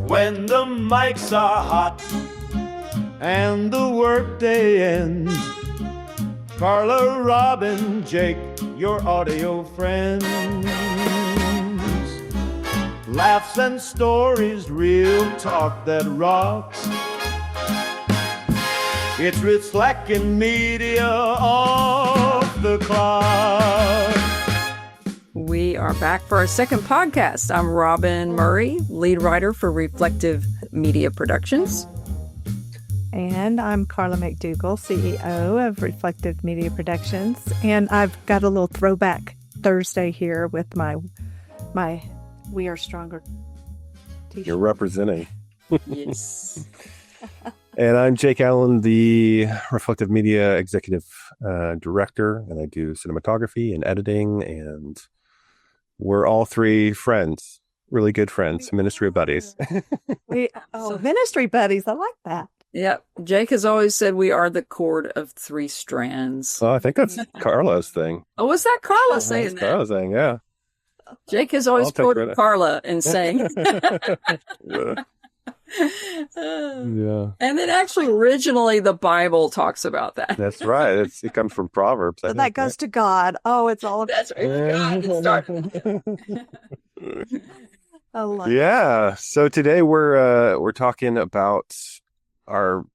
when the mics are hot and the workday ends. Carla, Robin, Jake, your audio friends. Laughs and stories, real talk that rocks. It's Reflecting Media Off the Clock. We are back for our second podcast. I'm Robin Murray, lead writer for Reflective Media Productions. And I'm Carla McDougall, CEO of Reflective Media Productions. And I've got a little throwback Thursday here with my We Are Stronger t-shirt. You're representing. Yes. And I'm Jake Allen, the Reflective Media Executive Director, and I do cinematography and editing, and we're all three friends, really good friends, ministry buddies. Ministry buddies. I like that. Yep. Jake has always said we are the cord of three strands. Oh, I think that's Carla's thing. Oh, was that Carla saying that? Carla's thing, yeah. Jake has always quoted Carla in saying. Yeah. And then actually originally the Bible talks about that. That's right. It comes from Proverbs. So that goes to God. Oh, it's all about That's right. God started. I love Yeah. So today we're talking about our,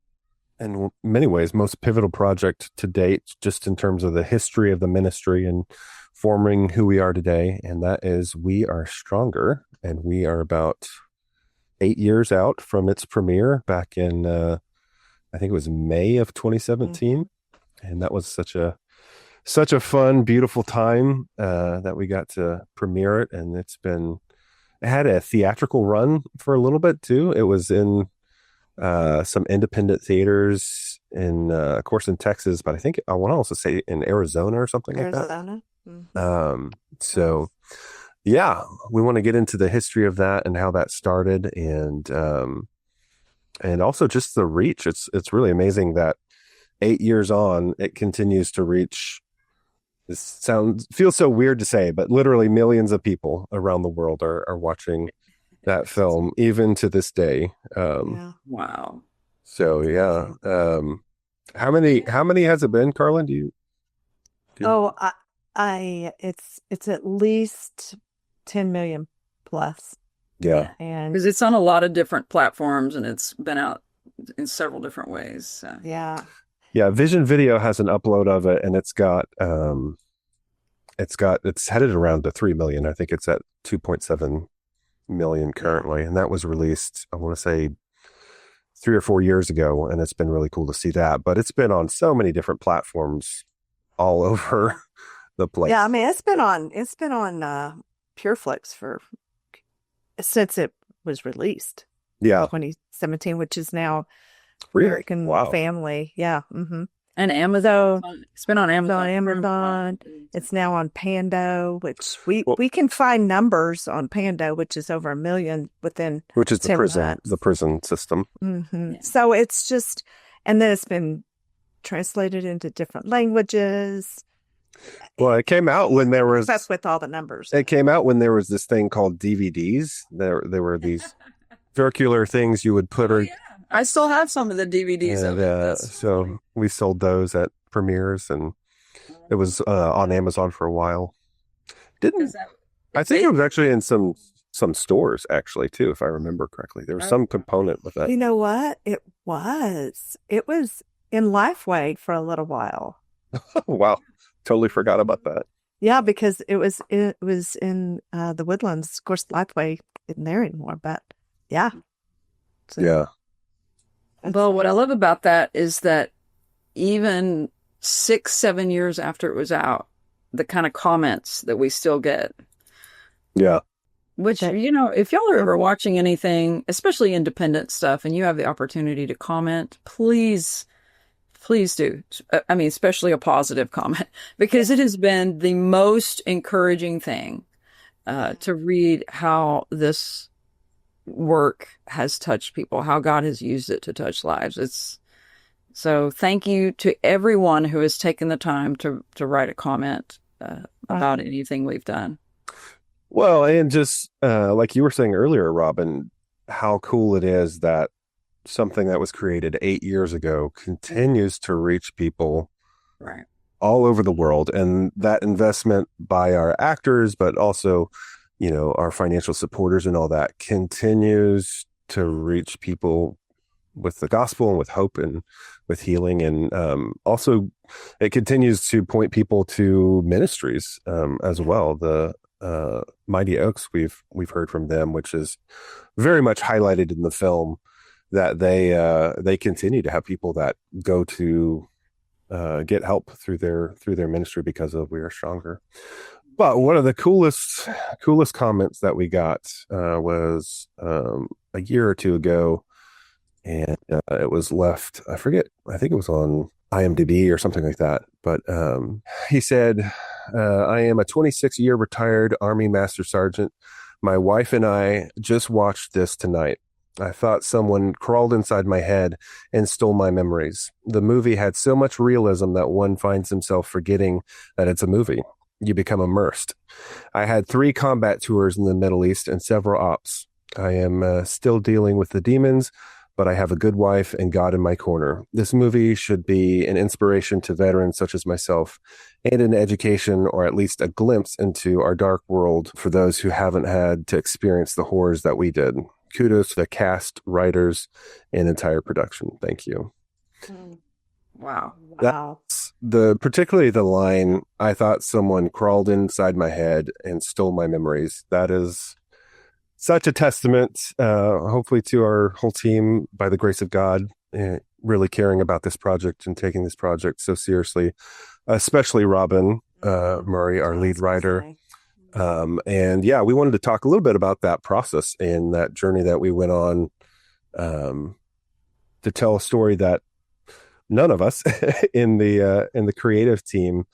in many ways, most pivotal project to date, just in terms of the history of the ministry and forming who we are today. And that is We Are Stronger. And we are about 8 years out from its premiere back in, I think it was May of 2017. And that was such a fun, beautiful time that we got to premiere it. And it had a theatrical run for a little bit too. It was in some independent theaters of course, in Texas, but I think I want to also say in Arizona or something like that. Arizona. So yeah, we want to get into the history of that and how that started, and also just the reach. It's really amazing that 8 years on, it continues to reach. This feels so weird to say, but literally millions of people around the world are watching that film, even to this day. Wow. So yeah. How many has it been, Carlin? It's at least 10 million plus. Yeah. And Because it's on a lot of different platforms and it's been out in several different ways. So. yeah. Yeah, Vision Video has an upload of it, and it's headed around to 3 million. I think it's at 2.7 million currently, and that was released, I want to say, 3 or 4 years ago, and it's been really cool to see that. But it's been on so many different platforms all over the place. Yeah, I mean it's been on PureFlix since it was released. Yeah, 2017, which is now really? American Wow. Family. Yeah. Mm-hmm. And Amazon. It's been on Amazon. Amazon. It's now on Pando, which we can find numbers on Pando, which is over 1 million within Which is 10 months. the prison system. Mm-hmm. Yeah. So it's just, and then it's been translated into different languages. Well, it came out when there was. That's with all the numbers. It came out when there was this thing called DVDs. There were these circular things you would put. I still have some of the DVDs of it. So we sold those at premieres, and it was on Amazon for a while. I think it was actually in some stores actually too, if I remember correctly. There was some component with that. You know what? It was in Lifeway for a little while. Wow, totally forgot about that. Yeah, because it was in the Woodlands. Of course, Lifeway isn't there anymore, but yeah. So, Yeah. Well, what I love about that is that even 6-7 years after it was out, the kind of comments that we still get. Yeah. Which, if y'all are ever watching anything, especially independent stuff, and you have the opportunity to comment, please do. I mean, especially a positive comment, because it has been the most encouraging thing to read how this work has touched people, how God has used it to touch lives. So thank you to everyone who has taken the time to write a comment about anything we've done. Well, and just like you were saying earlier, Robin, how cool it is that something that was created 8 years ago continues to reach people Right. all over the world. And that investment by our actors, but also, our financial supporters and all that continues to reach people with the gospel and with hope and with healing. And also it continues to point people to ministries as well. The Mighty Oaks, we've heard from them, which is very much highlighted in the film, that they continue to have people that go to get help through their ministry because of We Are Stronger. But one of the coolest comments that we got was a year or two ago, and it was left. I forget. I think it was on IMDb or something like that. But he said, "I am a 26-year retired Army Master Sergeant. My wife and I just watched this tonight. I thought someone crawled inside my head and stole my memories. The movie had so much realism that one finds himself forgetting that it's a movie. You become immersed. I had 3 combat tours in the Middle East and several ops. I am still dealing with the demons, but I have a good wife and God in my corner. This movie should be an inspiration to veterans such as myself, and an education, or at least a glimpse into our dark world for those who haven't had to experience the horrors that we did. Kudos to the cast, writers, and entire production. Thank you." Wow. Wow. Particularly the line, "I thought someone crawled inside my head and stole my memories." That is such a testament, hopefully, to our whole team, by the grace of God, really caring about this project and taking this project so seriously, especially Robin Murray, our lead writer. And yeah, we wanted to talk a little bit about that process and that journey that we went on, to tell a story that none of us in the creative team,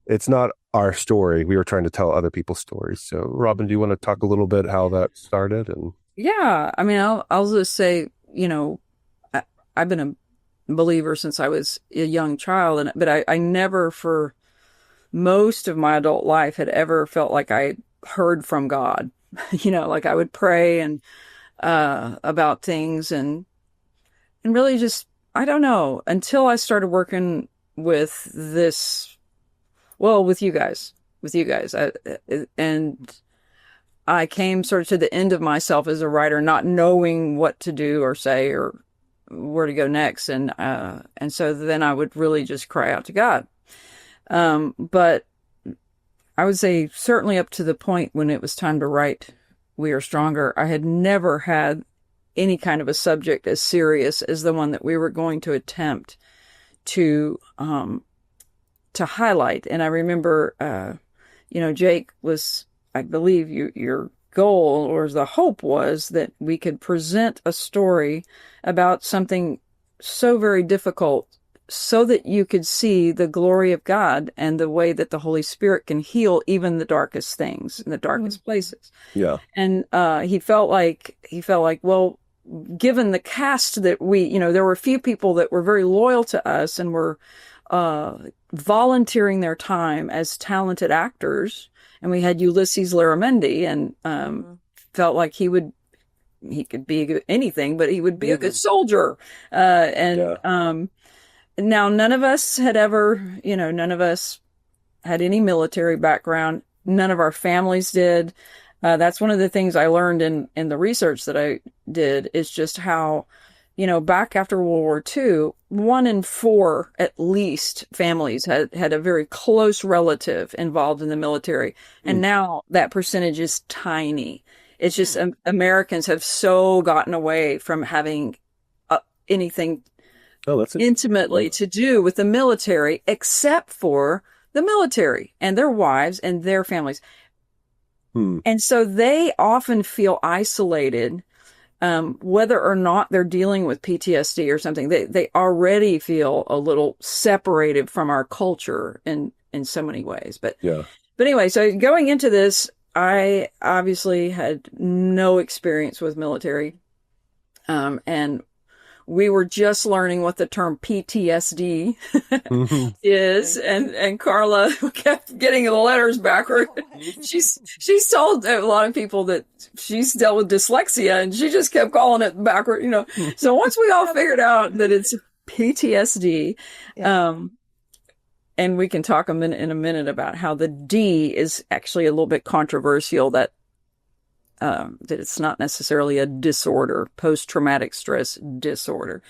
it's not our story. We were trying to tell other people's stories. So Robin, do you want to talk a little bit how that started? And Yeah. I mean, I'll just say, I've been a believer since I was a young child, but I never, for most of my adult life, had ever felt like I heard from God. Like I would pray and about things and really just, I don't know, until I started working with this, well, with you guys, and I came sort of to the end of myself as a writer, not knowing what to do or say or where to go next. And so then I would really just cry out to God. But I would say certainly up to the point when it was time to write We Are Stronger, I had never had any kind of a subject as serious as the one that we were going to attempt to highlight. And I remember, Jake was, I believe your goal or the hope was that we could present a story about something so very difficult so that you could see the glory of God and the way that the Holy Spirit can heal even the darkest things in the darkest places. yeah, And he felt like, well, given the cast that there were a few people that were very loyal to us and were volunteering their time as talented actors. And we had Ulysses Larramendi, and felt like he could be anything, but he would be a good soldier. Now none of us had had any military background. None of our families did. That's one of the things I learned in the research that I did, is just how, back after World War II, 1 in 4 at least families had a very close relative involved in the military. And now that percentage is tiny. It's just Americans have so gotten away from having anything intimately to do with the military, except for the military and their wives and their families. And so they often feel isolated, whether or not they're dealing with PTSD or something. They already feel a little separated from our culture in so many ways. But anyway, so going into this, I obviously had no experience with military. And we were just learning what the term PTSD is, and Carla kept getting the letters backward. She's told a lot of people that she's dealt with dyslexia, and she just kept calling it backward, you know. So once we all figured out that it's PTSD, and we can talk in a minute about how the D is actually a little bit controversial, that it's not necessarily a disorder, post-traumatic stress disorder.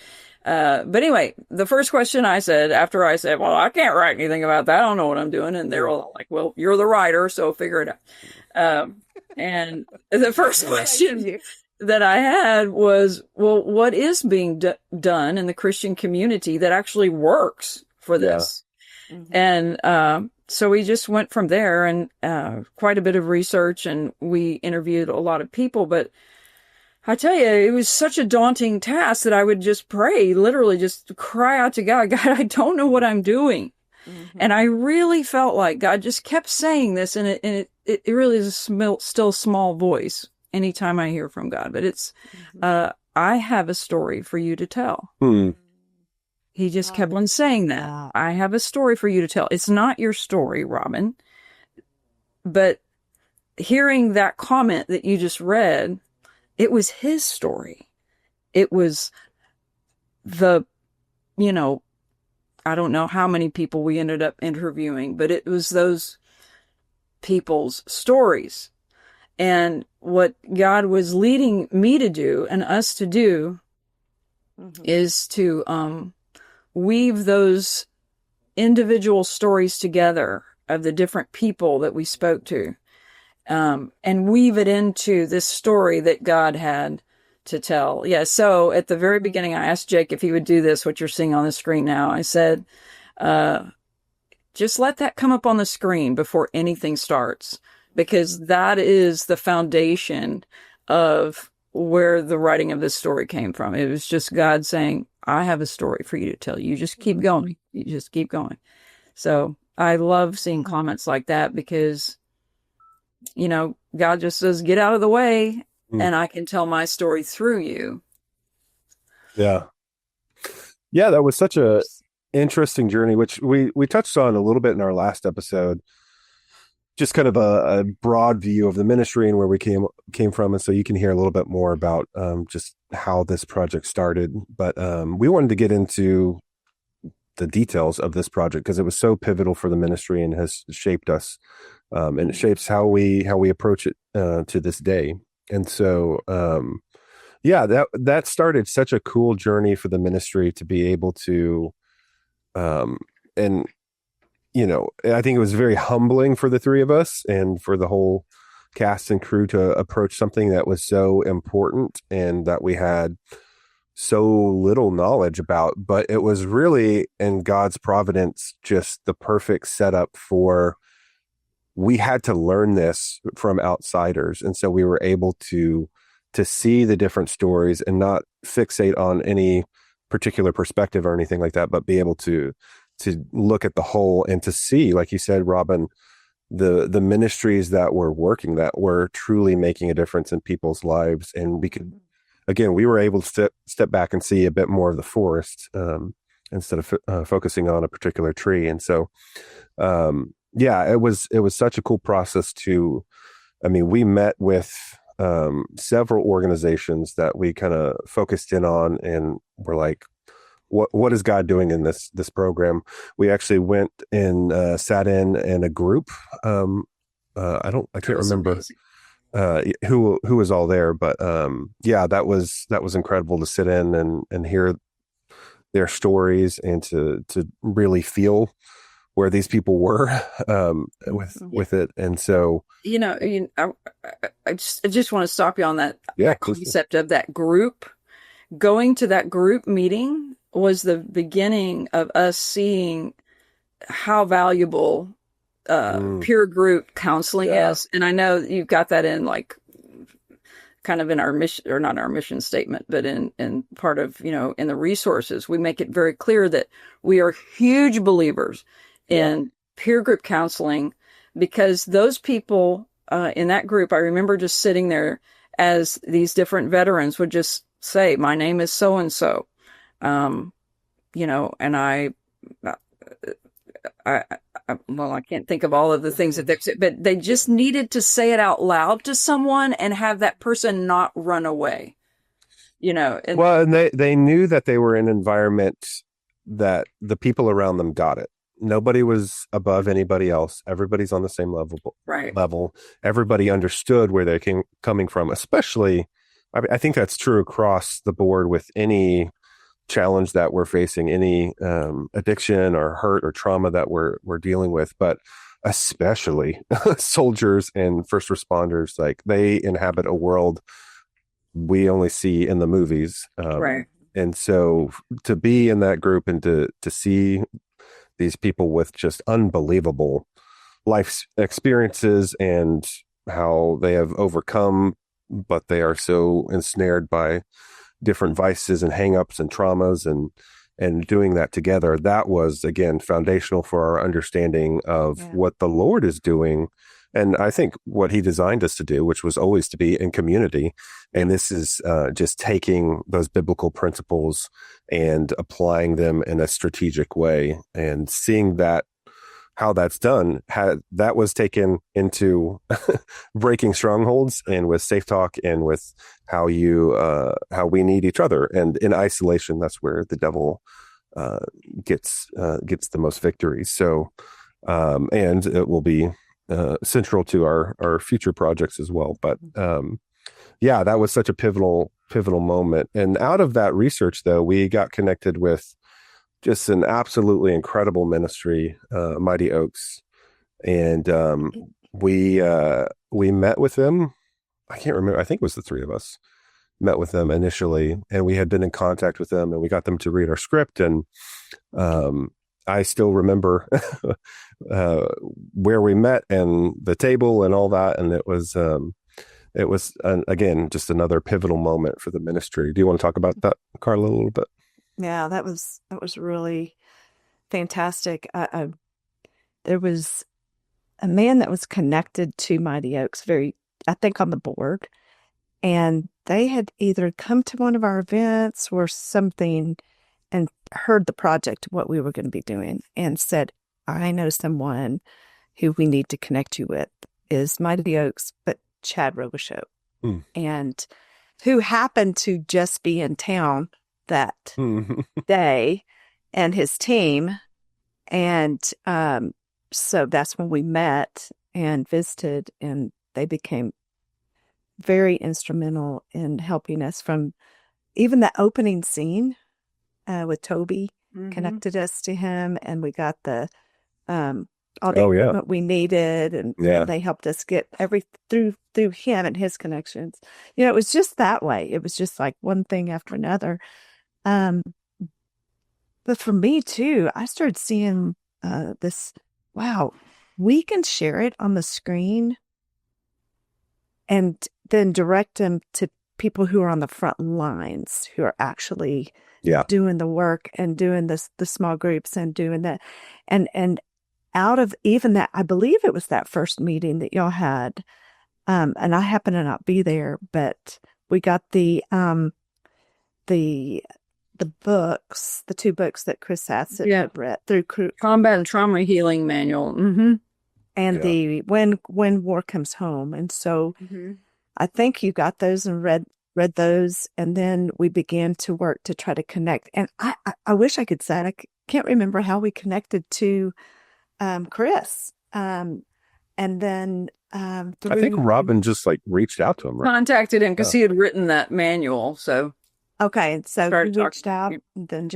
But anyway, the first question I said, after I said, well, I can't write anything about that, I don't know what I'm doing. And they're all like, well, you're the writer, so figure it out. And the first question that I had was, well, what is being done in the Christian community that actually works for this? And so we just went from there, and quite a bit of research, and we interviewed a lot of people. But I tell you, it was such a daunting task that I would just pray, literally just cry out to God, God, I don't know what I'm doing. And I really felt like God just kept saying this, and it really is a still small voice anytime I hear from God. But it's, I have a story for you to tell. He just kept on saying that. I have a story for you to tell. It's not your story, Robin. But hearing that comment that you just read, it was his story. It was I don't know how many people we ended up interviewing, but it was those people's stories. And what God was leading me to do and us to do is to weave those individual stories together of the different people that we spoke to, and weave it into this story that God had to tell. Yeah. So at the very beginning, I asked Jake if he would do this, what you're seeing on the screen now. I said, just let that come up on the screen before anything starts, because that is the foundation of where the writing of this story came from. It was just God saying, I have a story for you to tell. You just keep going. You just keep going. So I love seeing comments like that, because, God just says, get out of the way, and I can tell my story through you. Yeah. Yeah, that was such a interesting journey, which we touched on a little bit in our last episode. Just kind of a broad view of the ministry and where we came from. And so you can hear a little bit more about just how this project started. But we wanted to get into the details of this project because it was so pivotal for the ministry and has shaped us. And it shapes how we approach it to this day. And so, that started such a cool journey for the ministry to be able to, I think it was very humbling for the three of us and for the whole cast and crew to approach something that was so important and that we had so little knowledge about. But it was really, in God's providence, just the perfect setup for, we had to learn this from outsiders. And so we were able to see the different stories and not fixate on any particular perspective or anything like that, but be able to look at the whole and to see, like you said, Robin, the ministries that were working, that were truly making a difference in people's lives. And we were able to step back and see a bit more of the forest instead of focusing on a particular tree. And so, it was such a cool process we met with several organizations that we kind of focused in on and were like, what is God doing in this program? We actually went and sat in a group. I can't remember who was all there, but that was incredible to sit in and hear their stories and to really feel where these people were with it. And so, I just want to stop you on that concept of that group. Going to that group meeting was the beginning of us seeing how valuable peer group counseling is. And I know you've got that in kind of in our mission, or not our mission statement, but in part of, in the resources, we make it very clear that we are huge believers in peer group counseling, because those people in that group, I remember just sitting there as these different veterans would just say, my name is so-and-so. You know, and I, well, I can't think of all of the things that but they just needed to say it out loud to someone and have that person not run away, you know. And Well, and they knew that they were in an environment that the people around them got it. Nobody was above anybody else. Everybody's on the same right. level. Everybody understood where they came coming from, especially I think that's true across the board with any challenge that we're facing, any addiction or hurt or trauma that we're dealing with, but especially soldiers and first responders. Like, they inhabit a world we only see in the movies. Right. And so to be in that group and to see these people with just unbelievable life experiences and how they have overcome, but they are so ensnared by different vices and hangups and traumas, and doing that together, that was, again, foundational for our understanding of what the Lord is doing. And I think what he designed us to do, which was always to be in community. And this is just taking those biblical principles and applying them in a strategic way, and seeing that how that's done, that was taken into breaking strongholds and with Safe Talk and with how we need each other. And in isolation, that's where the devil gets the most victories. So, and it will be central to our future projects as well. But yeah, that was such a pivotal moment. And out of that research, though, we got connected with just an absolutely incredible ministry, Mighty Oaks. And we met with them. I can't remember. I think it was the three of us met with them initially, and we had been in contact with them, and we got them to read our script. And I still remember where we met and the table and all that. And it was again, just another pivotal moment for the ministry. Do you want to talk about that, Carla, a little bit? Yeah, that was really fantastic. There was a man that was connected to Mighty Oaks, I think on the board, and they had either come to one of our events or something and heard the project, what we were going to be doing, and said, I know someone who we need to connect you with, is Mighty Oaks, but Chad Robichaux, and who happened to just be in town that day, and his team. And so that's when we met and visited, and they became very instrumental in helping us from even the opening scene with Toby. Connected us to him, and we got the all the equipment we needed, and they helped us get through him and his connections. You know, it was just that way. It was just like one thing after another. But for me too, I started seeing this, wow, we can share it on the screen and then direct them to people who are on the front lines, who are actually doing the work and doing the small groups and doing that. And out of even that, I believe it was that first meeting that y'all had, and I happen to not be there, but we got the books, the two books that Chris Hassett had read through Combat and Trauma Healing Manual, and the When War Comes Home. And so I think you got those and read those, and then we began to work to try to connect. And I wish I could say, I can't remember how we connected to Chris. And then I think Robin just reached out to him, right? Contacted him because he had written that manual. So okay, and so we reached out, and then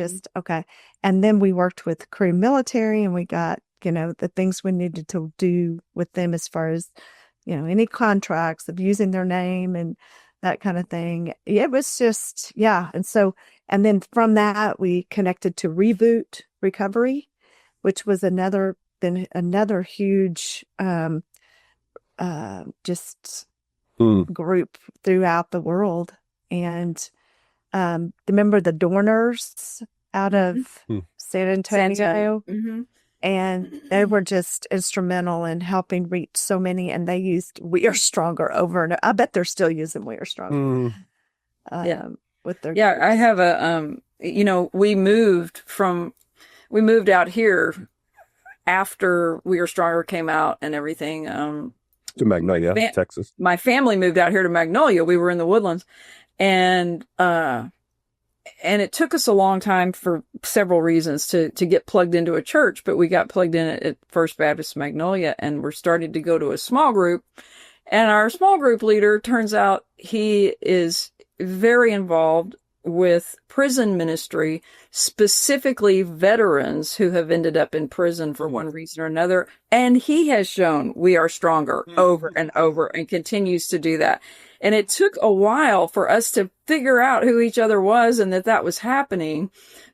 and then we worked with Career Military, and we got the things we needed to do with them as far as any contracts of using their name and that kind of thing. It was just and then from that we connected to Reboot Recovery, which was another huge group throughout the world. And remember the Dorners out of San Antonio? And they were just instrumental in helping reach so many. And they used We Are Stronger over and I bet they're still using We Are Stronger. With their I have a we moved out here after We Are Stronger came out and everything. To Magnolia, Texas. My family moved out here to Magnolia. We were in the Woodlands, and it took us a long time for several reasons to get plugged into a church, but we got plugged in at First Baptist Magnolia, and we're starting to go to a small group. And our small group leader, turns out he is very involved with prison ministry, specifically veterans who have ended up in prison for one reason or another. And he has shown We Are Stronger over and over and continues to do that. And it took a while for us to figure out who each other was and that was happening.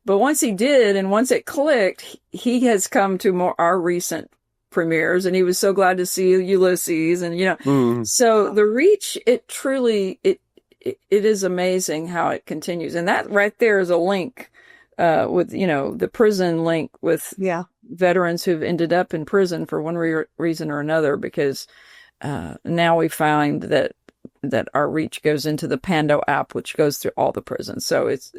But once he did, and once it clicked, he has come to our recent premieres, and he was so glad to see Ulysses. And, so the reach, it truly, it is amazing how it continues. And that right there is a link with, the prison link with veterans who've ended up in prison for one reason or another, because now we find that our reach goes into the Pando app, which goes through all the prisons. So it's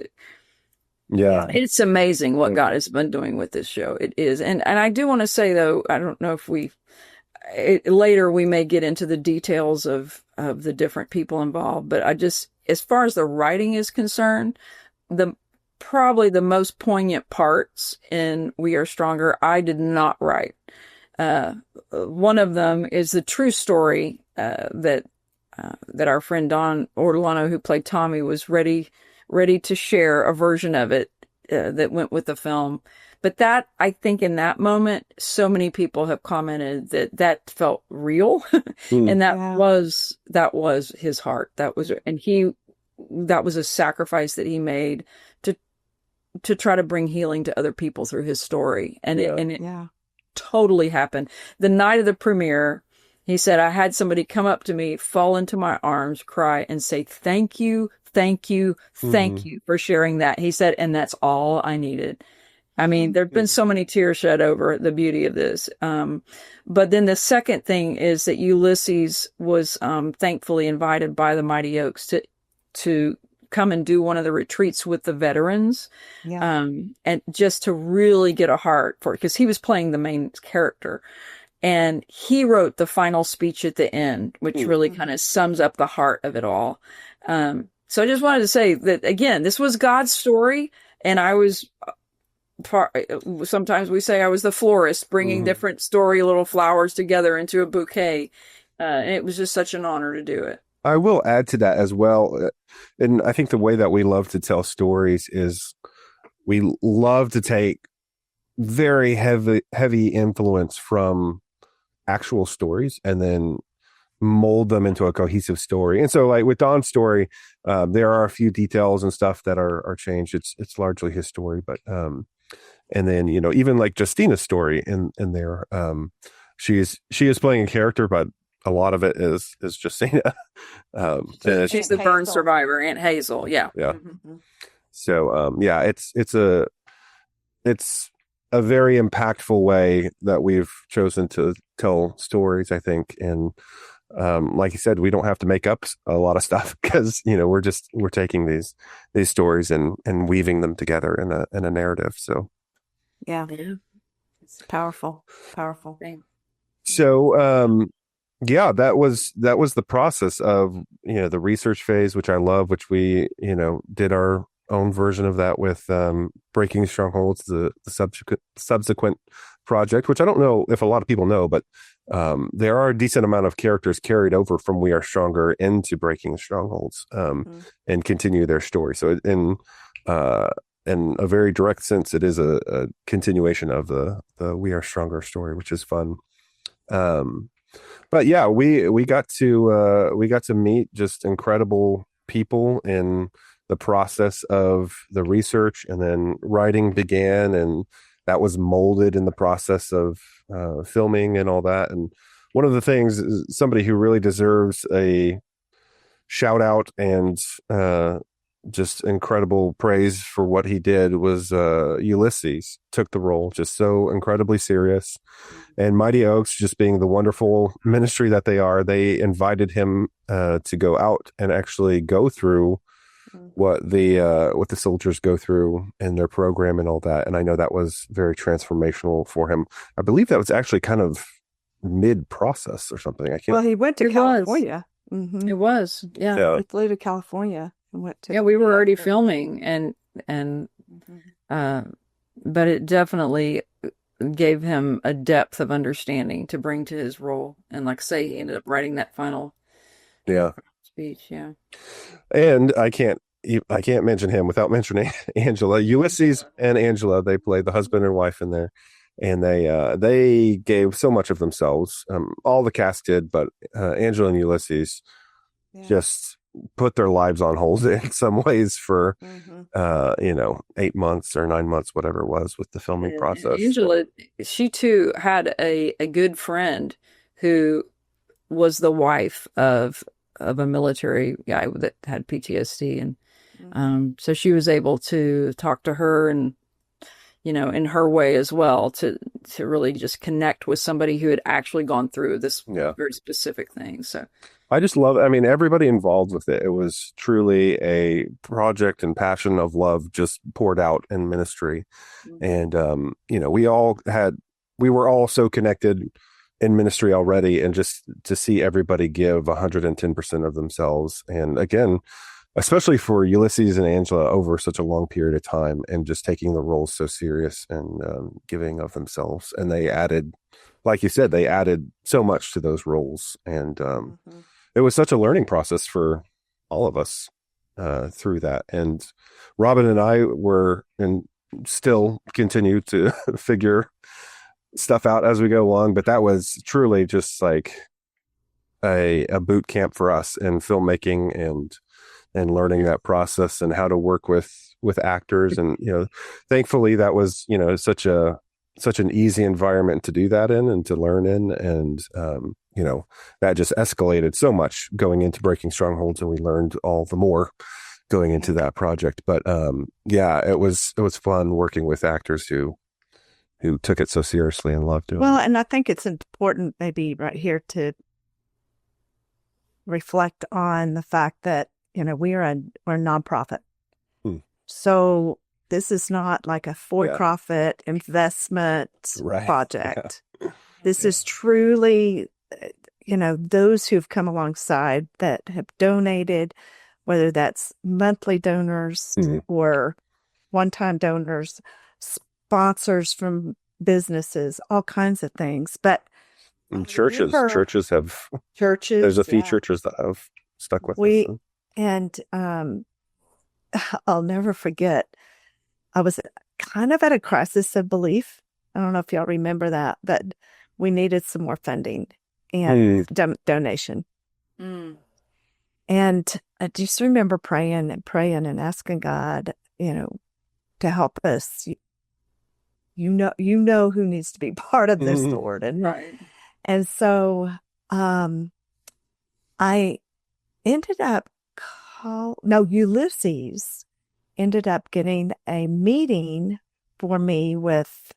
amazing what God has been doing with this show. It is. And I do want to say, though, I don't know if later we may get into the details of the different people involved, but as far as the writing is concerned, probably the most poignant parts in We Are Stronger, I did not write. One of them is the true story that our friend Don Ortolano, who played Tommy, was ready to share a version of it that went with the film. But that, I think in that moment, so many people have commented that felt real. And that was his heart. That was a sacrifice that he made to try to bring healing to other people through his story. And it totally happened. The night of the premiere, he said, I had somebody come up to me, fall into my arms, cry, and say, thank you for sharing that. He said, and that's all I needed. I mean, there've been so many tears shed over the beauty of this. But then the second thing is that Ulysses was thankfully invited by the Mighty Oaks to come and do one of the retreats with the veterans, and just to really get a heart for it, because he was playing the main character. And he wrote the final speech at the end, which really kind of sums up the heart of it all. So I just wanted to say that, again, this was God's story, and I was sometimes we say I was the florist, bringing different story little flowers together into a bouquet. And it was just such an honor to do it. I will add to that as well. And I think the way that we love to tell stories is we love to take very heavy influence from actual stories and then mold them into a cohesive story. And so, like with Don's story, there are a few details and stuff that are changed. It's largely his story, but and then even like Justina's story in there, she is playing a character, but a lot of it is Justina. She's the burn survivor, Aunt Hazel. Yeah. So it's a very impactful way that we've chosen to tell stories, I think. And like you said, we don't have to make up a lot of stuff, because we're taking these stories and weaving them together in a narrative. So it's powerful thing. So that was the process of the research phase, which I love, which we did our own version of that with Breaking Strongholds, the subsequent project, which I don't know if a lot of people know, but there are a decent amount of characters carried over from We Are Stronger into Breaking Strongholds and continue their story. So in a very direct sense, it is a continuation of the We Are Stronger story, which is fun. But yeah, we got to meet just incredible people in the process of the research, and then writing began, and that was molded in the process of filming and all that. And one of the things is somebody who really deserves a shout out and just incredible praise for what he did was Ulysses took the role just so incredibly serious. And Mighty Oaks, just being the wonderful ministry that they are, they invited him to go out and actually go through what the soldiers go through in their program and all that. And I know that was very transformational for him. I believe that was actually kind of mid-process or something. I can't. Well, he went to It was. California. Mm-hmm. It was, yeah. Yeah. He flew to California and went to. Yeah, we were already filming and Mhm. but it definitely gave him a depth of understanding to bring to his role. And like I say, he ended up writing that final Yeah. speech. Yeah. And I can't mention him without mentioning Angela. Ulysses and Angela, they played the husband and wife in there, and they gave so much of themselves. All the cast did, but Angela and Ulysses Yeah. just put their lives on hold in some ways for Mhm. 8 months or 9 months, whatever it was, with the filming And process. Angela, she too had a good friend who was the wife of a military guy that had PTSD, and so she was able to talk to her and in her way as well to really just connect with somebody who had actually gone through this Yeah. very specific thing. So I just love, I mean, everybody involved with it. It was truly a project and passion of love just poured out in ministry. And, we were all so connected in ministry already. And just to see everybody give 110% of themselves. And again, especially for Ulysses and Angela over such a long period of time and just taking the roles so serious and giving of themselves. And they added, like you said, they added so much to those roles. And, it was such a learning process for all of us through that. And Robin and I were and still continue to figure stuff out as we go along. But that was truly just like a boot camp for us in filmmaking and learning that process and how to work with actors. And, thankfully that was, such an easy environment to do that in and to learn in. And, that just escalated so much going into Breaking Strongholds, and we learned all the more going into that project. But it was fun working with actors who took it so seriously and loved doing Well, it. and I think it's important maybe right here to reflect on the fact that, we're a nonprofit. So this is not like a for-profit investment Right. project. This is truly, those who've come alongside that have donated, whether that's monthly donors or one-time donors, sponsors from businesses, all kinds of things. But And churches have, churches, there's a few churches that have stuck with us. And I'll never forget, I was kind of at a crisis of belief. I don't know if y'all remember that, but we needed some more funding and donation. And I just remember praying and asking God, to help us. You know who needs to be part of this, Lord. And right. And so I ended up Ulysses ended up getting a meeting for me with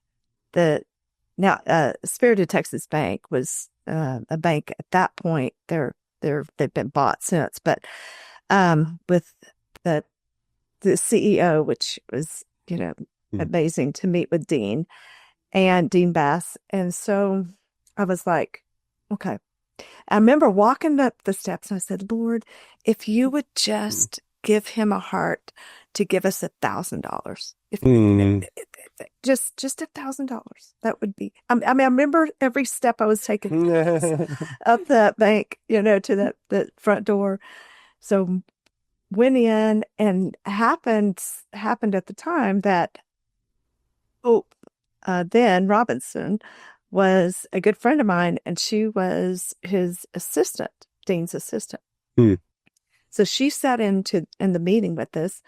Spirit of Texas Bank was a bank at that point. They've been bought since, but with the CEO, which was amazing to meet with Dean Bass. And so I was like, okay. I remember walking up the steps and I said, Lord, if you would just give him a heart to give us $1,000, just $1,000, that would be. I remember every step I was taking up that bank, to the front door. So went in, and happened at the time that then Robinson was a good friend of mine, and she was his assistant, Dean's assistant. So she sat in the meeting with us,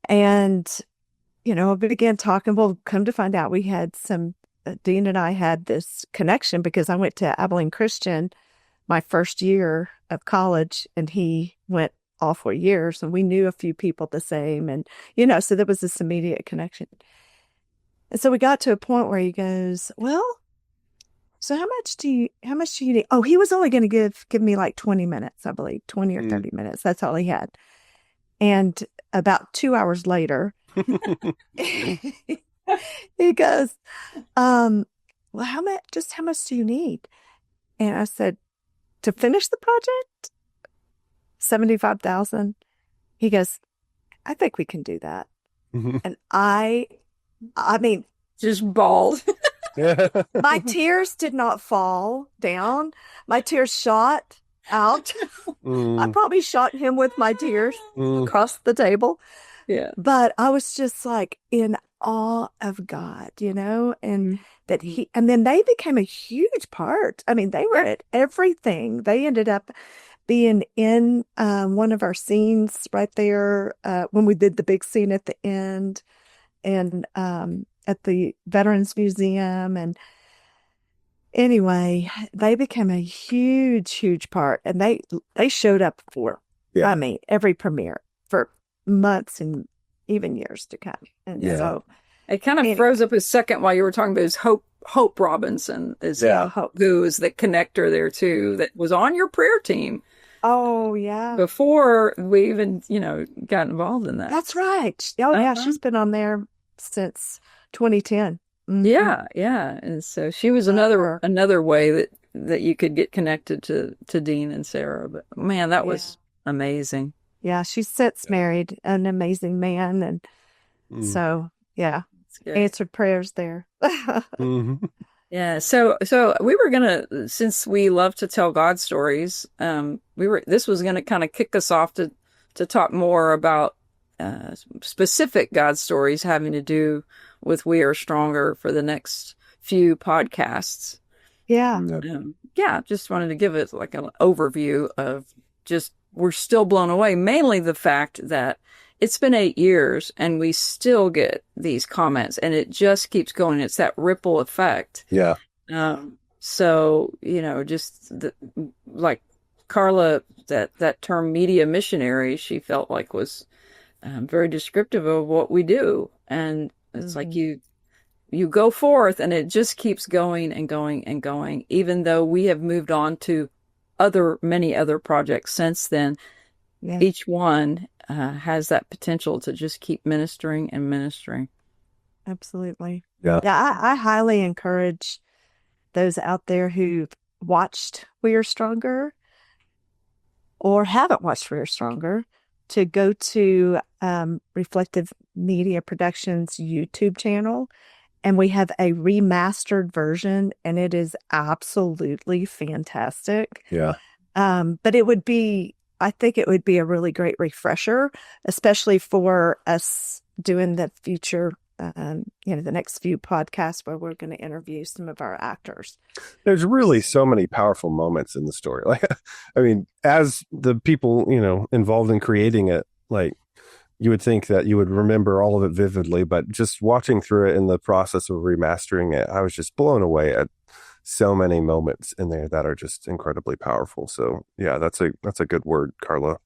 and began talking. Well, come to find out, we had Dean and I had this connection because I went to Abilene Christian my first year of college, and he went all 4 years, and we knew a few people the same, and so there was this immediate connection. And so we got to a point where he goes, well, so how much do you need? Oh, he was only going to give me like 20 minutes, I believe, 20 or 30 minutes. That's all he had. And about 2 hours later, he goes, well, how much do you need? And I said, to finish the project, 75,000. He goes, I think we can do that. And I mean, Just bawled. my tears did not fall down. My tears shot out. I probably shot him with my tears across the table. Yeah. But I was just like in awe of God, and that and then they became a huge part. I mean, they were at everything. They ended up being in one of our scenes right there when we did the big scene at the end and at the Veterans Museum. And anyway, they became a huge part. And they showed up for, I mean, every premiere for months and even years to come. And so it kind of froze up a second while you were talking about his Hope Robinson who is the connector there too, that was on your prayer team. Oh yeah. Before we even, got involved in that. That's right. Oh yeah. She's been on there since 2010. Mm-hmm. Yeah. And so she was another way that you could get connected to Dean and Sarah. But man, that was amazing. Yeah, she's since married an amazing man, and so answered prayers there. Yeah, so we were gonna, since we love to tell God stories, this was gonna kind of kick us off to talk more about specific God stories having to do with We Are Stronger for the next few podcasts. Yeah, just wanted to give it like an overview of just. We're still blown away, mainly the fact that it's been 8 years and we still get these comments and it just keeps going. It's that ripple effect. Yeah. So, just like Carla, that term media missionary, she felt like was very descriptive of what we do. And it's like you go forth and it just keeps going and going and going, even though we have moved on to many other projects since then. Each one has that potential to just keep ministering and ministering. Absolutely. Yeah. I highly encourage those out there who've watched We Are Stronger or haven't watched We Are Stronger to go to Reflective Media Productions YouTube channel. And we have a remastered version, and it is absolutely fantastic. Yeah. But I think it would be a really great refresher, especially for us doing the future, the next few podcasts where we're going to interview some of our actors. There's really so many powerful moments in the story. Like, I mean, as the people, involved in creating it, like, you would think that you would remember all of it vividly, but just watching through it in the process of remastering it, I was just blown away at so many moments in there that are just incredibly powerful. So yeah, that's a good word, Carla.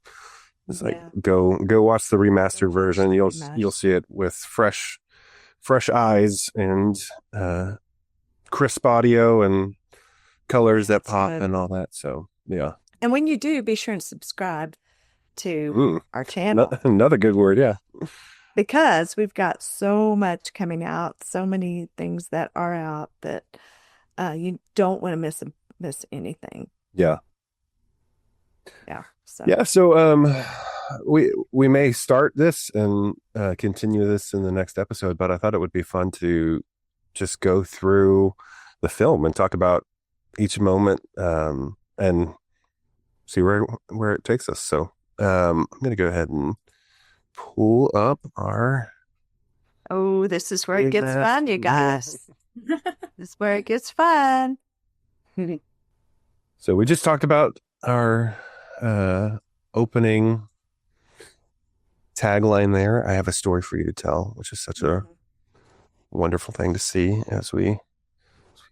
It's like go watch the remastered version. You'll see it with fresh eyes and crisp audio and colors that pop and all that. So yeah. And when you do, be sure and subscribe to our channel. Another good word, yeah. Because we've got so much coming out, so many things that are out that you don't want to miss anything. Yeah. Yeah. So. Yeah. So we may start this and continue this in the next episode, but I thought it would be fun to just go through the film and talk about each moment and see where it takes us. So I'm going to go ahead and pull up our. Oh, this is where it gets fun, you guys. This is where it gets fun. So we just talked about our opening tagline there. I have a story for you to tell, which is such a wonderful thing to see as we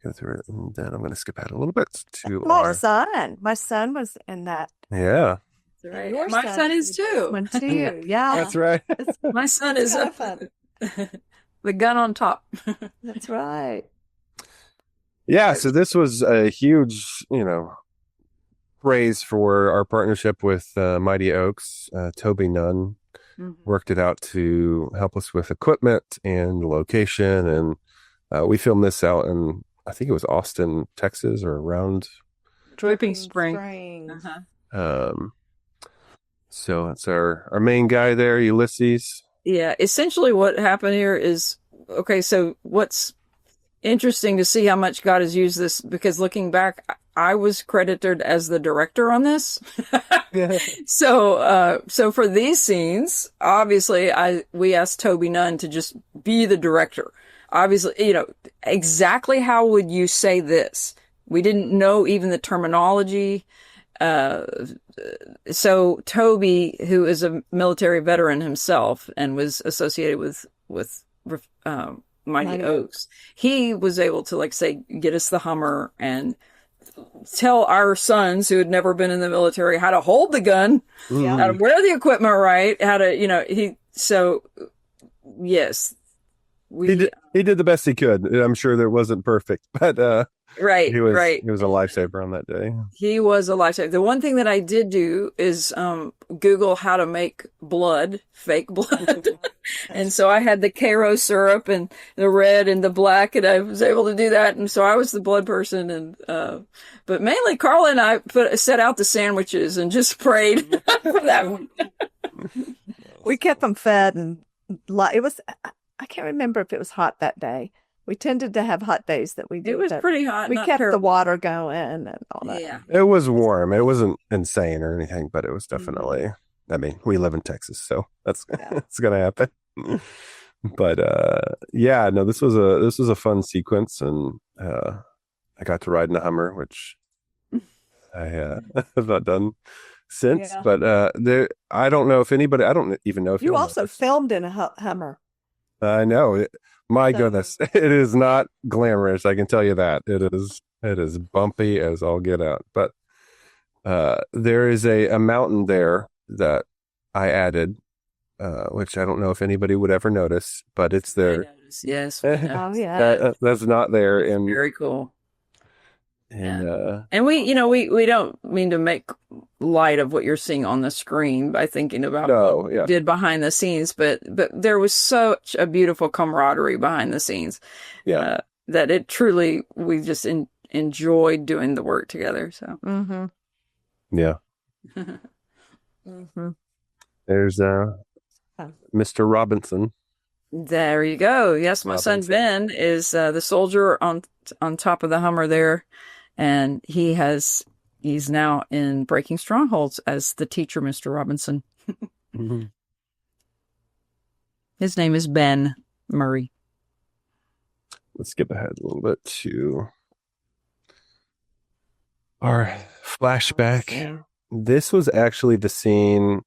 go through it. And then I'm going to skip ahead a little bit to my son. My son was in that. Yeah. Right. My son is too. One too. Yeah. That's right. My son is the gun on top. That's right. Yeah. So this was a huge, praise for our partnership with Mighty Oaks, Toby Nunn, worked it out to help us with equipment and location. And we filmed this out in, I think it was Austin, Texas, or around. Dripping Spring. Um, so that's our main guy there, Ulysses. Yeah, essentially what happened here is, okay, so what's interesting to see how much God has used this, because looking back, I was credited as the director on this. So for these scenes, obviously we asked Toby Nunn to just be the director. Obviously, exactly how would you say this? We didn't know even the terminology. So Toby, who is a military veteran himself and was associated with Mighty Oaks, he was able to, like, say, get us the Hummer and tell our sons who had never been in the military how to hold the gun, how to wear the equipment right, how to, yes. He did the best he could. I'm sure that wasn't perfect, but Right, he was right. he was a lifesaver on that day. He was a lifesaver. The one thing that I did do is Google how to make blood, fake blood. And so I had the Karo syrup and the red and the black, and I was able to do that. And so I was the blood person. And but mainly Carla and I set out the sandwiches and just prayed for that one. We kept them fed, and it was, I can't remember if it was hot that day. We tended to have hot days that we did. It was pretty hot. We kept the water going and all that. Yeah. It was warm. It wasn't insane or anything, but it was definitely, I mean, we live in Texas, so that's it's gonna happen. But no, this was a fun sequence, and I got to ride in a Hummer, which I have not done since. Yeah. But I don't know if anybody, I don't even know if you also filmed in a Hummer. I know. My goodness, it is not glamorous. I can tell you that. It is bumpy as all get out. But there is a mountain there that I added, which I don't know if anybody would ever notice, but it's there. Yes. Oh yeah. That's not there. And very cool. And we don't mean to make light of what you're seeing on the screen by thinking about what we did behind the scenes, but there was such a beautiful camaraderie behind the scenes, that it truly, we just enjoyed doing the work together. So there's Mr. Robinson. There you go. Yes, my son Ben is the soldier on top of the Hummer there. And he's now in Breaking Strongholds as the teacher, Mr. Robinson. His name is Ben Murray. Let's skip ahead a little bit to our flashback. Yeah. This was actually the scene,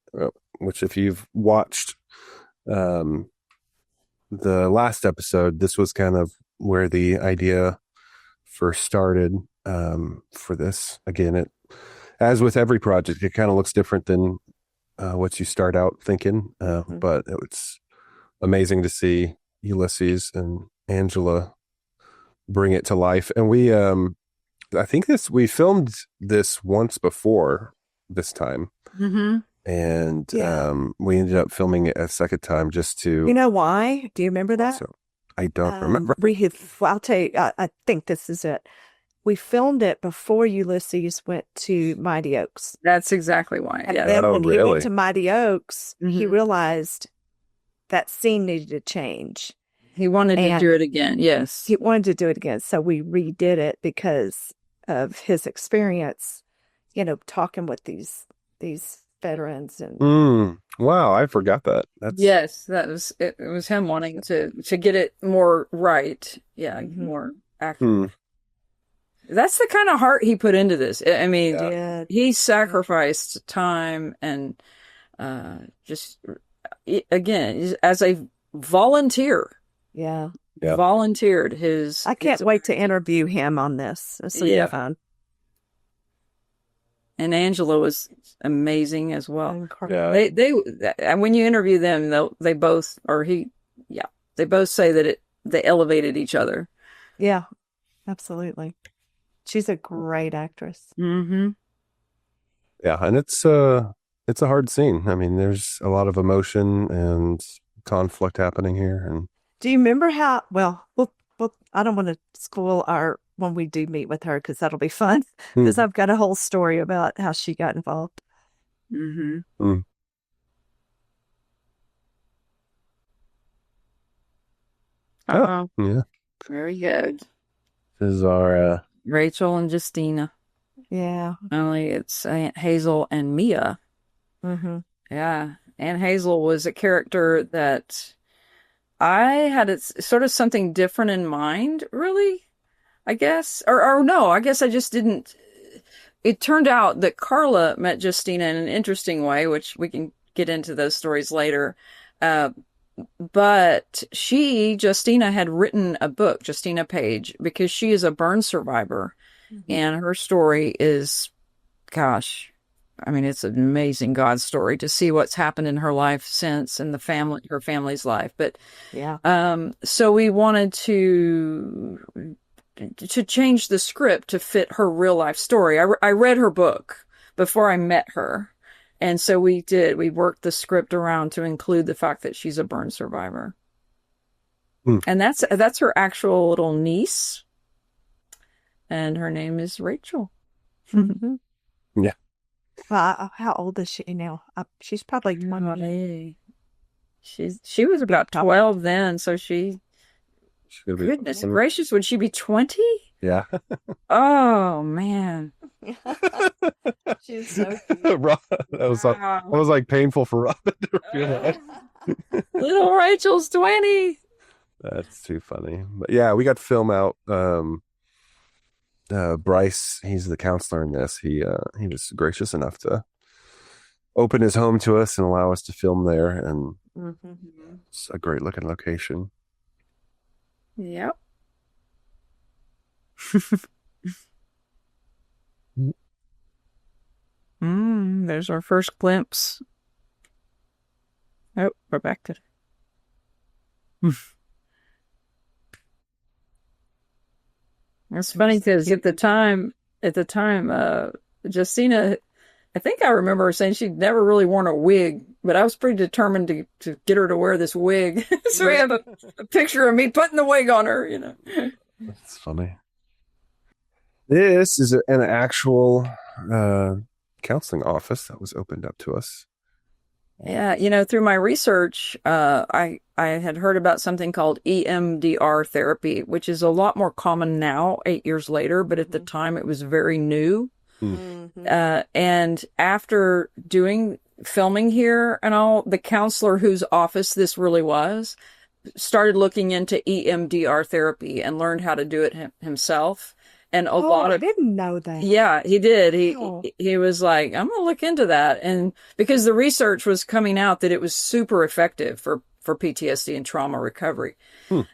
which if you've watched the last episode, this was kind of where the idea first started. For this, again, as with every project, it kind of looks different than what you start out thinking, but it's amazing to see Ulysses and Angela bring it to life. And I think we filmed this once before this time, and we ended up filming it a second time just to. You know why? Do you remember that? So, I don't remember. I'll tell you. I think this is it. We filmed it before Ulysses went to Mighty Oaks. That's exactly why. And then when he went to Mighty Oaks, he realized that scene needed to change. He wanted to do it again. Yes. He wanted to do it again. So we redid it because of his experience, talking with these veterans. And wow, I forgot that. Yes, it was him wanting to get it more right. Yeah, more accurate. That's the kind of heart he put into this. I mean, he sacrificed time and just, again, as a volunteer. Yeah. Volunteered his. I can't wait to interview him on this. This will be fun. And Angela was amazing as well. Yeah. They when you interview them, they both say that they elevated each other. Yeah, absolutely. She's a great actress. Yeah, and it's it's a hard scene. I mean, there's a lot of emotion and conflict happening here, and Do you remember how? Well, I don't want to spoil our when we do meet with her because that'll be fun. Because I've got a whole story about how she got involved. Mm-hmm. Mm. Oh, Yeah, very good. this is our Rachel and Justina. Yeah. Only it's Aunt Hazel and Mia. Mm-hmm. Yeah. Aunt Hazel was a character that I had sort of something different in mind, really, I guess. Or no, I guess I just didn't. It turned out that Carla met Justina in an interesting way, which we can get into those stories later. But Justina had written a book, Justina Page, because she is a burn survivor. Mm-hmm. And her story is, gosh, I mean, it's an amazing God story to see what's happened in her life since and her family's life. But yeah. So we wanted to change the script to fit her real life story. I read her book before I met her. And so we worked the script around to include the fact that she's a burn survivor. And that's her actual little niece. And her name is Rachel. Mm-hmm. Yeah. Well, how old is she now? She's probably 20. She was about 12 then, so goodness gracious, would she be 20? Yeah. Oh man. She's so cute. That was like painful for Robin to feel that. Little Rachel's 20. That's too funny. But yeah, we got to film out Bryce, he's the counselor in this. He was gracious enough to open his home to us and allow us to film there, and it's a great looking location. Yep. There's our first glimpse. Oh, we're back to It's funny because at the time, Justina, I think I remember her saying she'd never really worn a wig, but I was pretty determined to get her to wear this wig. So we have a picture of me putting the wig on her, you know. That's funny. This is an actual counseling office that was opened up to us. Yeah, through my research, I had heard about something called EMDR therapy, which is a lot more common now, 8 years later, but at the time it was very new. And after doing filming here and all, the counselor whose office this really was started looking into EMDR therapy and learned how to do it himself. And I didn't know that. Yeah, he did. He was like, I'm going to look into that. And because the research was coming out that it was super effective for PTSD and trauma recovery.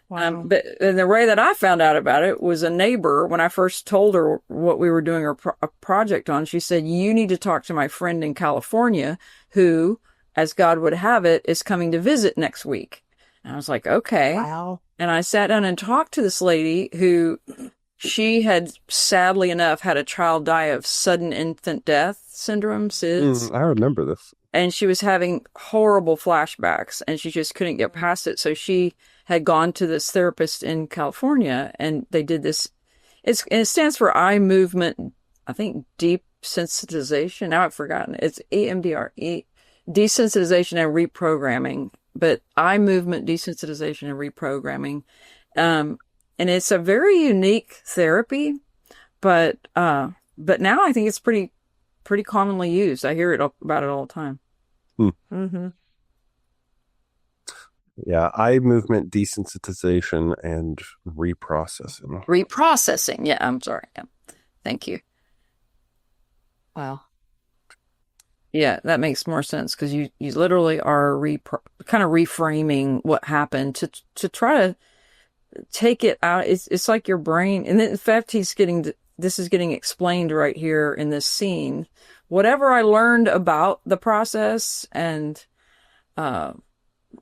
Wow. But the way that I found out about it was a neighbor, when I first told her what we were doing a project on, she said, you need to talk to my friend in California who, as God would have it, is coming to visit next week. And I was like, okay. Wow. And I sat down and talked to this lady who... She had, sadly enough, had a child die of sudden infant death syndrome, SIDS. I remember this. And she was having horrible flashbacks, and she just couldn't get past it. So she had gone to this therapist in California, and they did this. It stands for eye movement, I think, deep sensitization. Now I've forgotten. It's EMDR, desensitization and reprogramming, but eye movement desensitization and reprogramming. And it's a very unique therapy, but now I think it's pretty commonly used. I hear about it all the time. Mm-hmm. Yeah, eye movement desensitization and reprocessing. Reprocessing. Yeah, I'm sorry. Yeah. Thank you. Wow. Yeah, that makes more sense because you literally are kind of reframing what happened to try to take it out. It's like your brain, and in fact, this is getting explained right here in this scene. Whatever I learned about the process, and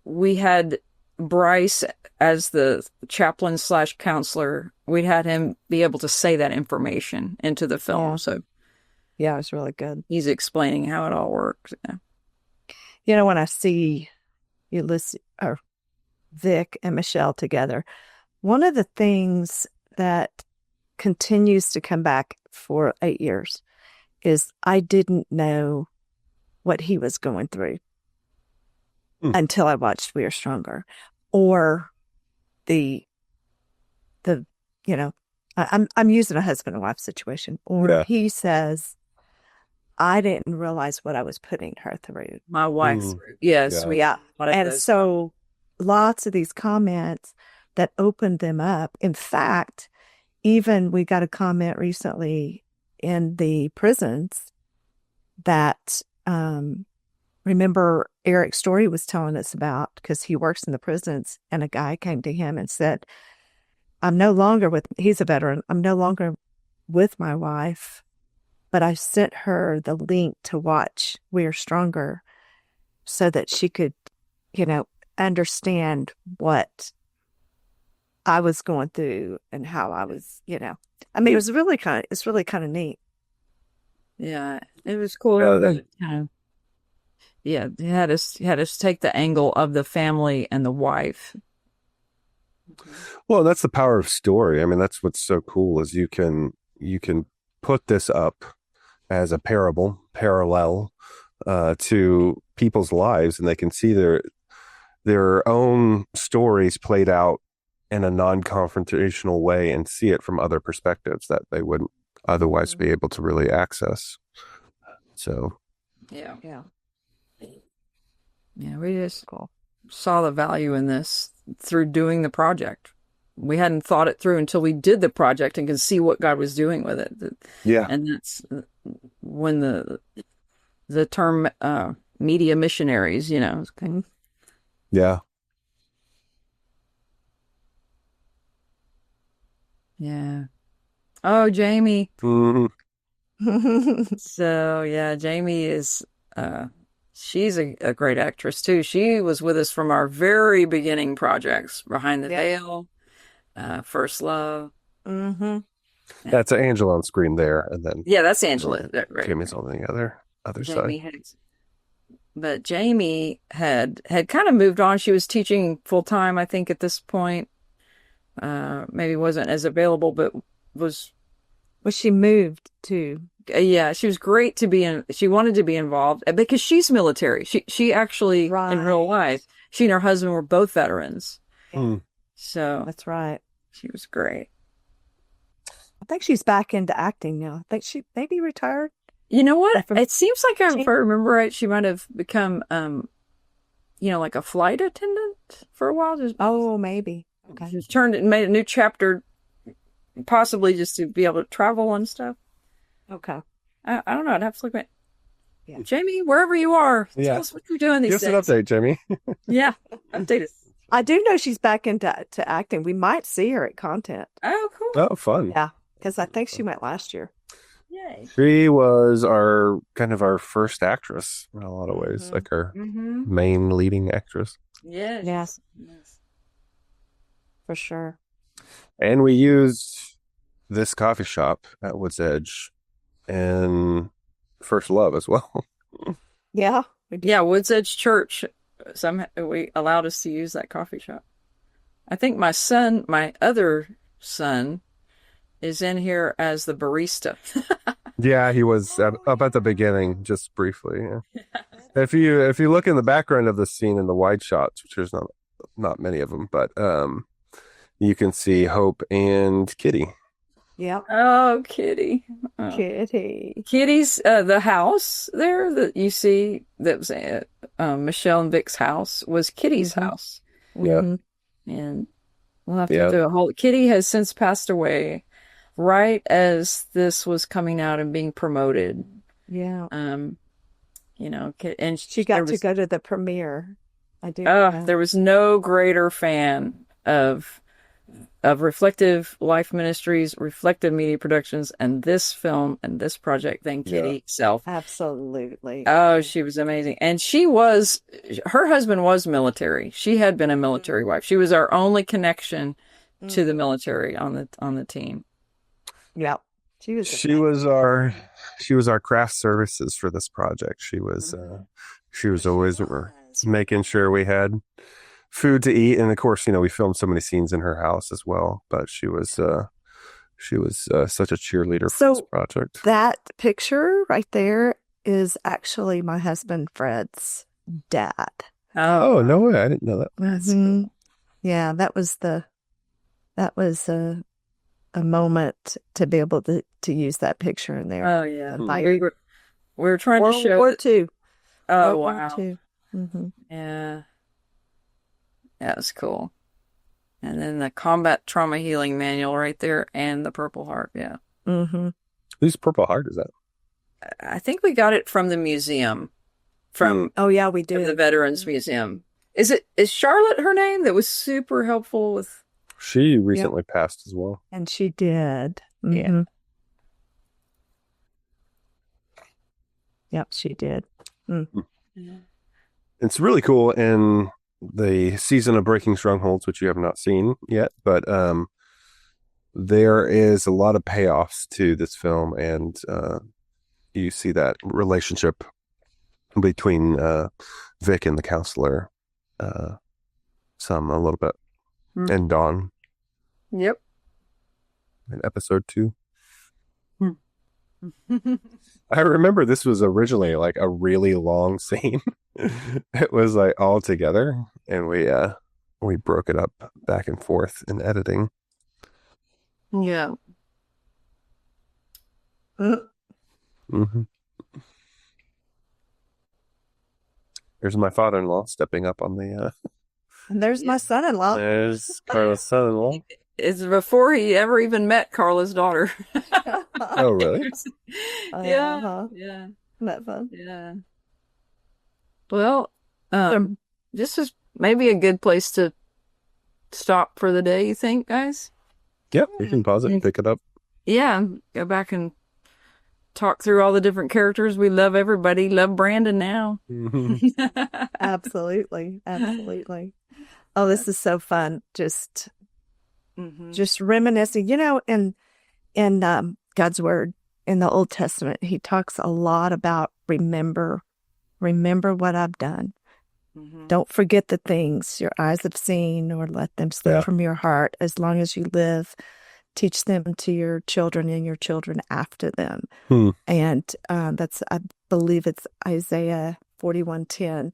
we had Bryce as the chaplain / counselor. We had him be able to say that information into the film. Yeah. So Yeah, it was really good. He's explaining how it all works. Yeah. You know, when I see Ulysses or Vic and Michelle together, one of the things that continues to come back for 8 years is I didn't know what he was going through until I watched We Are Stronger, or the you know, I'm using a husband and wife situation, or he says, I didn't realize what I was putting her through. My wife's yes, Yeah. And so lots of these comments that opened them up. In fact, even we got a comment recently in the prisons that remember Eric Story was telling us about, because he works in the prisons, and a guy came to him and said, he's a veteran, I'm no longer with my wife, but I sent her the link to watch We Are Stronger so that she could, understand what I was going through and how I was, I mean, it's really kind of neat. Yeah, it was cool. Yeah, he had us take the angle of the family and the wife. Well, that's the power of story. I mean, that's what's so cool is you can put this up as a parallel to people's lives, and they can see their own stories played out in a non-confrontational way and see it from other perspectives that they wouldn't otherwise be able to really access. So, yeah, we just saw the value in this through doing the project. We hadn't thought it through until we did the project and could see what God was doing with it. Yeah. And that's when the term media missionaries, Yeah. Yeah. Oh, Jamie. Mm-hmm. So, yeah, Jamie is she's a great actress too. She was with us from our very beginning projects, Behind the Veil, First Love. Mm-hmm. That's Angela on screen there, and then that's Angela. Right. Jamie's on the other side. But Jamie had kind of moved on. She was teaching full time, I think, at this point. Maybe wasn't as available, but was she moved to? Yeah, she was great to be in. She wanted to be involved because she's military. She actually in real life, she and her husband were both veterans. So that's right. She was great. I think she's back into acting now. I think she maybe retired. You know what? It seems like if I remember right, she might have become, like a flight attendant for a while. Maybe. Okay. She's made a new chapter, possibly just to be able to travel and stuff. Okay. I don't know. I'd have to look at Jamie, wherever you are. Tell us what you're doing these days. Give us an update, Jamie. Yeah, update us. I do know she's back into acting. We might see her at Content. Oh, cool. Oh, fun. Yeah, because I think she went last year. Yay. She was our first actress in a lot of ways, like our main leading actress. Yes. For sure. And we used this coffee shop at Woods Edge and First Love as well. Yeah. Yeah, Woods Edge Church. We allowed us to use that coffee shop. I think my other son, is in here as the barista. Yeah, he was up at the beginning, just briefly. Yeah. If you look in the background of the scene in the wide shots, which there's not many of them, but you can see Hope and Kitty. Yeah. Oh, Kitty. Oh. Kitty's the house there that you see that was Michelle and Vic's house was Kitty's house. Yeah. And we'll have to do a whole. Kitty has since passed away, right as this was coming out and being promoted. Yeah. And she got to go to the premiere. I do. There was no greater fan of Reflective Life Ministries, Reflective Media Productions, and this film and this project than Kitty herself. Absolutely. Oh, she was amazing. And her husband was military. She had been a military wife. She was our only connection to the military on the team. Yeah. She was. She was our craft services for this project. She was always making sure we had food to eat, and of course, we filmed so many scenes in her house as well. But she was such a cheerleader for this project. That picture right there is actually my husband Fred's dad. Oh, no way! I didn't know that. Mhm. Yeah, that was a moment to be able to use that picture in there. Oh yeah. Like We were trying to World show. War II. Oh World War wow. II. Mm-hmm. Yeah. That was cool. And then the combat trauma healing manual right there and the Purple Heart. Yeah. Mm-hmm. Whose Purple Heart is that? I think we got it from the museum. From Oh yeah, we the do. Veterans Museum. Is Charlotte her name that was super helpful with? She recently passed as well. And she did. Yeah. Mhm. Yep, she did. Mm. Yeah. It's really cool in the season of Breaking Strongholds, which you have not seen yet, but there is a lot of payoffs to this film, and you see that relationship between Vic and the counselor a little bit, and Dawn Yep. in episode 2. I remember this was originally like a really long scene. It was like all together, and we broke it up back and forth in editing. Yeah. Mm-hmm. There's my father-in-law stepping up on the. And there's my son-in-law. There's Carla's son-in-law. It's before he ever even met Carla's daughter. Oh, really? Yeah. Uh-huh. Yeah. Isn't that fun? Yeah. Well, this is maybe a good place to stop for the day, you think, guys? Yep, you can pause it and pick it up. Yeah, go back and talk through all the different characters. We love everybody. Love Brandon now. Absolutely. Absolutely. Oh, this is so fun. Just reminiscing, in God's word in the Old Testament, he talks a lot about remember what I've done. Don't forget the things your eyes have seen, or let them slip from your heart. As long as you live, teach them to your children and your children after them. And I believe it's Isaiah 41:10.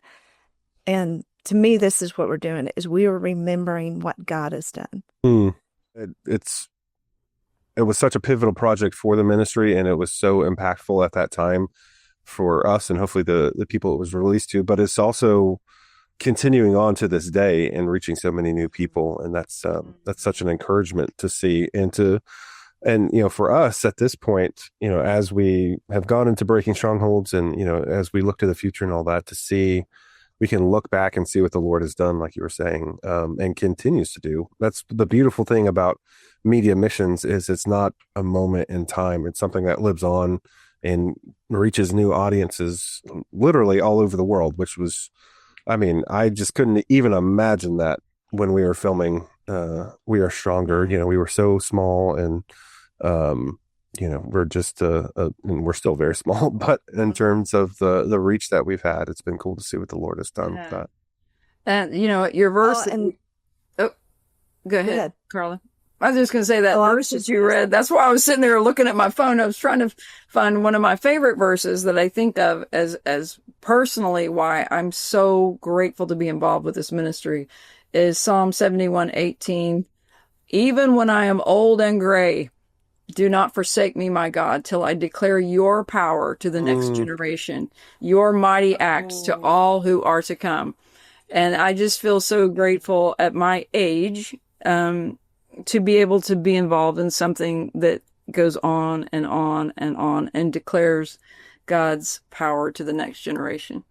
And to me, this is what we're doing, is we are remembering what God has done. It was such a pivotal project for the ministry, and it was so impactful at that time for us and hopefully the people it was released to, but it's also continuing on to this day and reaching so many new people. And that's such an encouragement to see, and for us at this point, as we have gone into Breaking Strongholds, and as we look to the future and all that, to see, we can look back and see what the Lord has done, like you were saying, and continues to do. That's the beautiful thing about media missions, is it's not a moment in time. It's something that lives on and reaches new audiences literally all over the world, which was, I just couldn't even imagine that when we were filming We Are Stronger. We were so small, and we're just and we're still very small, but in terms of the reach that we've had, it's been cool to see what the Lord has done with that. And your verse. Go ahead, Carla. I was just going to say that verse that you read. That's why I was sitting there looking at my phone. I was trying to find one of my favorite verses that I think of as personally why I'm so grateful to be involved with this ministry is Psalm 71:18. Even when I am old and gray, do not forsake me, my God, till I declare your power to the next generation, your mighty acts to all who are to come. And I just feel so grateful at my age, to be able to be involved in something that goes on and on and on and declares God's power to the next generation.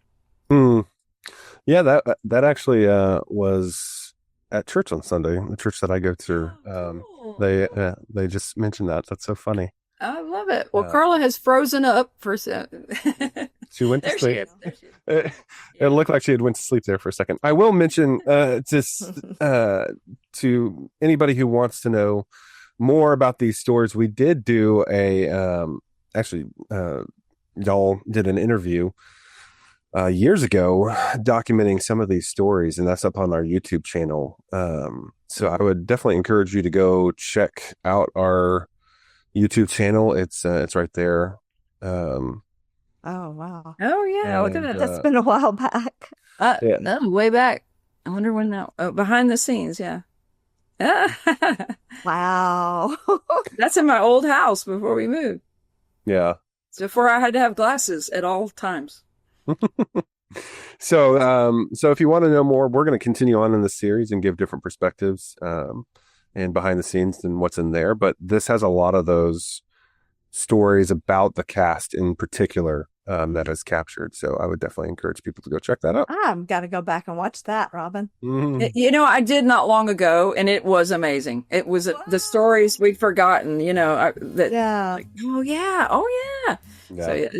Yeah, that actually was at church on Sunday, the church that I go to. They just mentioned that. That's so funny. I love it. Well, Carla has frozen up for a second. She went to sleep. It looked like she had went to sleep there for a second. I will mention to anybody who wants to know more about these stories, we did do y'all did an interview years ago documenting some of these stories, and that's up on our YouTube channel. So I would definitely encourage you to go check out our YouTube channel. It's right there. Oh, wow. Oh yeah, look at that. That's been a while back. Yeah. No, way back. I wonder when that. Oh, behind the scenes, yeah. Wow. That's in my old house before we moved. Yeah. So before I had to have glasses at all times. So if you want to know more, we're going to continue on in this series and give different perspectives and behind the scenes and what's in there. But this has a lot of those stories about the cast in particular that is captured. So I would definitely encourage people to go check that out. I've got to go back and watch that, Robin. You know, I did not long ago, and it was amazing. It was the stories we'd forgotten. You know, Yeah. like, oh yeah. Yeah. So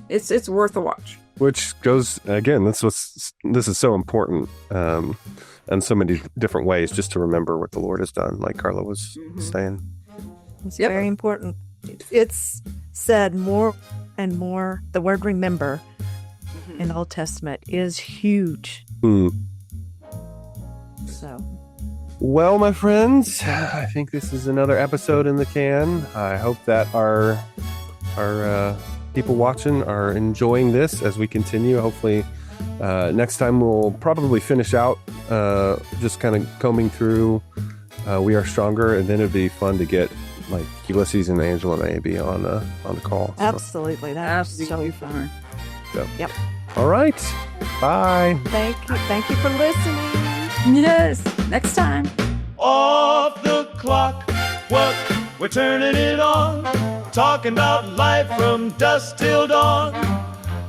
it's worth a watch. Which goes again. This is so important in so many different ways. Just to remember what the Lord has done, like Carla was saying. It's Yep. very important. It's said more and more. The word remember in Old Testament is huge. So, Well, my friends, I think this is another episode in the can. I hope that our people watching are enjoying this as we continue. Hopefully, next time we'll probably finish out just kind of combing through We Are Stronger, and then it'd be fun to get like Ulysses and Angela maybe on the call. So, absolutely. That's Absolutely so fun. Yep. all right, bye. Thank you for listening. Yes. Next time. Off the clock, what? We're turning it on. Talking about life from dusk till dawn.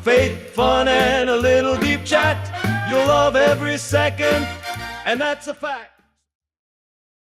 Faith, fun, and a little deep chat. You'll love every second, and that's a fact.